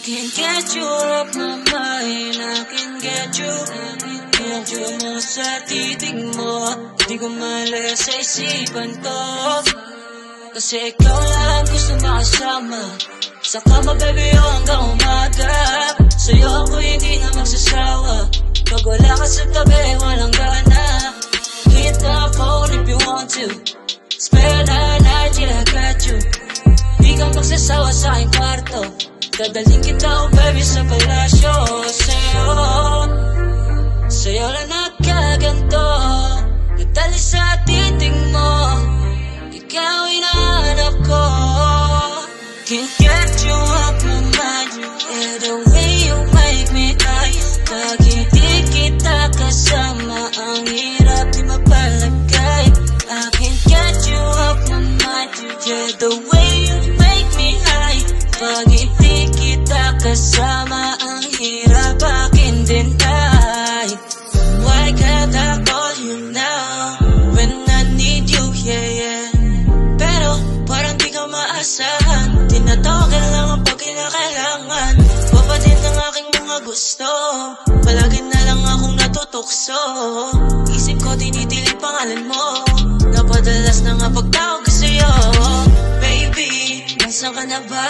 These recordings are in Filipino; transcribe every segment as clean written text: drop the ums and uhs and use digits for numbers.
can't get you off my mind. I can't get you mo sa titig mo. Di ko malaya sa isipan ko, kasi ikaw lang gusto makasama sa kama, baby, o hanggang umaga. Sa'yo ako hindi na magsasawa. Pag wala ka sa tabi, walang gana. Hit the phone if you want to. Spend the night, yeah, I got you. Di ka magsasawa sa aking kwarto. Dadaling kita, oh baby, sa palasyo. Sa'yo lang nagkaganto. Nadali sa titig mo. Ikaw hinahanap ko. Can't get you off my mind. Yeah, the way you make me high. Pag hindi kita kasama, ang hirap di mapalagay. I can't get you off my mind. Yeah, the way you make me high. Pag hindi kita kasama, ang hirap akin din ay. Why can't I call you now when I need you, yeah, yeah. Pero parang di ka maasahan. Tinatawagan lang ang pag kinakailangan. Papadin ang aking mga gusto. Palagi na lang akong natutokso. Isip ko tinitili pangalan mo. Napadalas na nga pagtawag ko sa'yo. Baby, nasaan ka na ba?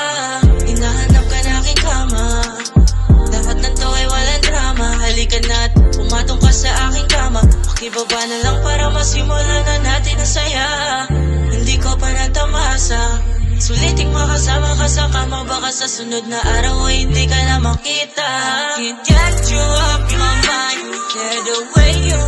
Hinahanap ka na aking kama. Lahat ng to ay walang drama. Halika na't pumatong ka sa aking kama. Makibaba na lang para masimulan na natin ang saya. Hindi ko pa natamasa. Suliting makasama ka sa kama. Baka sa sunod na araw ay hindi ka na makita. Can't get you off my mind. Yeah, the way you